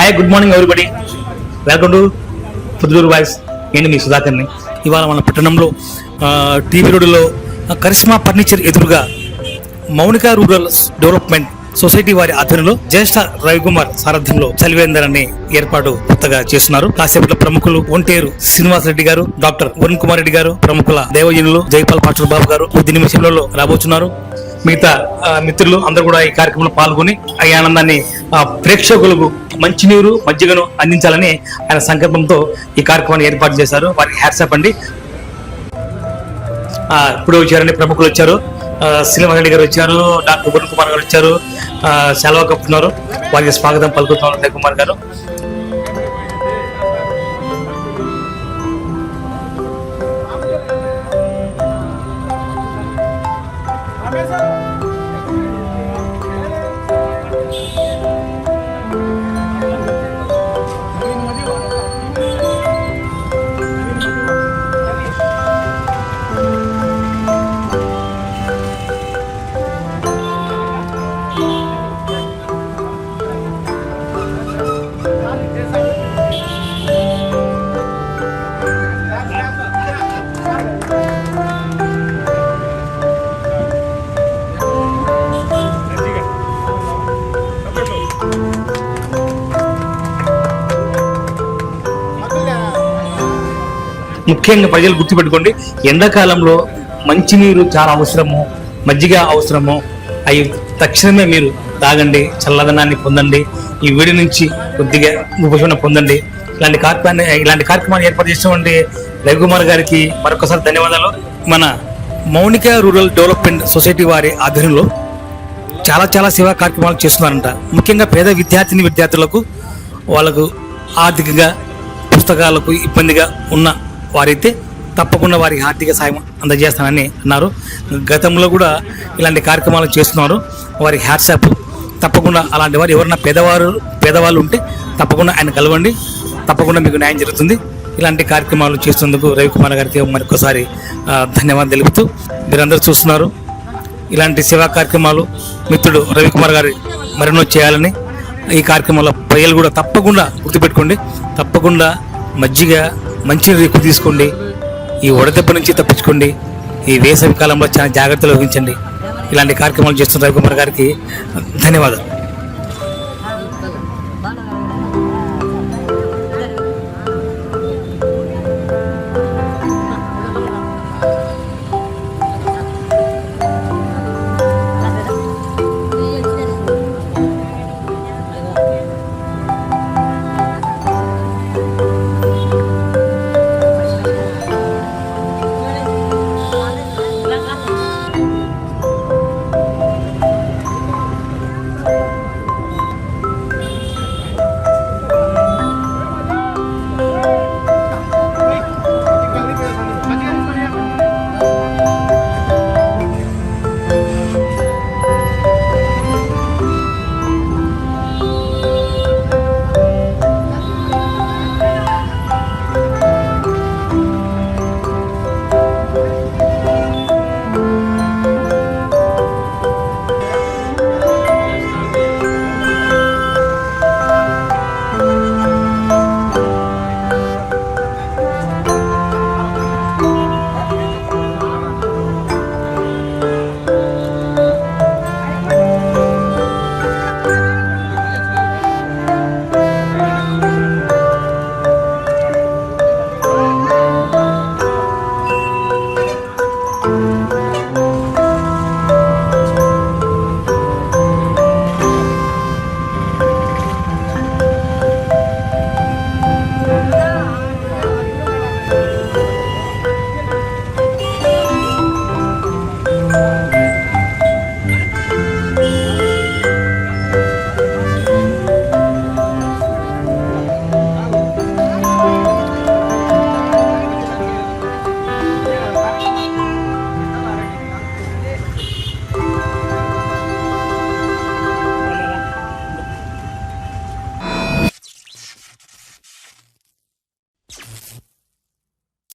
Hi, good morning everybody. Welcome to Proddatur voice. నేను మీ సుధాకర్ని. ఇవాళ మన పట్టణంలో టీవీ రోడ్డులో కరిష్మా ఫర్నిచర్ ఎదురుగా మౌనిక రూరల్ డెవలప్మెంట్ సొసైటీ వారి ఆధ్వర్యంలో జ్యేష్ఠ రవికుమార్ సారథ్యంలో చలివేందర్ అనే ఏర్పాటు కొత్తగా చేస్తున్నారు. కాసేపట్లో ప్రముఖులు ఒంటేరు శ్రీనివాస్ రెడ్డి గారు, డాక్టర్ వరుణ్ కుమార్ రెడ్డి గారు, ప్రముఖుల దేవజనులు జైపాల్ పాస్టర్ బాబు గారు కొద్ది నిమిషంలో రాబోతున్నారు. మిగతా మిత్రులు అందరూ కూడా ఈ కార్యక్రమంలో పాల్గొని ఈ ఆనందాన్ని ప్రేక్షకులకు మంచినీరు మజ్జిగను అందించాలని ఆయన సంకల్పంతో ఈ కార్యక్రమాన్ని ఏర్పాటు చేశారు. వారికి హ్యాట్సాప్ అండి. ఇప్పుడు వచ్చారని ప్రముఖులు వచ్చారు. శ్రీనివాస్ రెడ్డి గారు వచ్చారు, డాక్టర్ వరుణ్ కుమార్ గారు వచ్చారు, సెలవు కప్పుతున్నారు. వారికి స్వాగతం పలుకుతున్నారు రవికుమార్ గారు. ముఖ్యంగా ప్రజలు గుర్తుపెట్టుకోండి, ఎండాకాలంలో మంచినీరు చాలా అవసరము, మజ్జిగ అవసరము. అవి తక్షణమే మీరు తాగండి, చల్లదనాన్ని పొందండి, ఈ వేడి నుంచి కొద్దిగా ఉపశమనం పొందండి. ఇలాంటి కార్యక్రమాన్ని ఏర్పాటు చేసినటువంటి రవికుమార్ గారికి మరొకసారి ధన్యవాదాలు. మన మౌనిక రూరల్ డెవలప్మెంట్ సొసైటీ వారి ఆధ్వర్యంలో చాలా సేవా కార్యక్రమాలు చేస్తున్నారంట. ముఖ్యంగా పేద విద్యార్థులకు వాళ్ళకు ఆర్థికంగా పుస్తకాలకు ఇబ్బందిగా ఉన్న వారైతే తప్పకుండా వారికి ఆర్థిక సాయం అందజేస్తానని అన్నారు. గతంలో కూడా ఇలాంటి కార్యక్రమాలు చేస్తున్నారు. వారికి హ్యాట్సాప్. తప్పకుండా అలాంటి వారు ఎవరైనా పేదవాళ్ళు ఉంటే తప్పకుండా ఆయన కలవండి, తప్పకుండా మీకు న్యాయం జరుగుతుంది. ఇలాంటి కార్యక్రమాలు చేస్తున్నందుకు రవికుమార్ గారికి మరొకసారి ధన్యవాదాలు తెలుపుతూ, మీరందరూ చూస్తున్నారు ఇలాంటి సేవా కార్యక్రమాలు మిత్రుడు రవికుమార్ గారి మరెన్నో చేయాలని. ఈ కార్యక్రమంలో ప్రజలు కూడా తప్పకుండా గుర్తుపెట్టుకోండి, తప్పకుండా మజ్జిగ మంచినీరు ఎక్కువ తీసుకోండి, ఈ వడదెబ్బ నుంచి తప్పించుకోండి, ఈ వేసవి కాలంలో చాలా జాగ్రత్తలు వహించండి. ఇలాంటి కార్యక్రమాలు చేస్తున్న రవికుమార్ గారికి ధన్యవాదాలు.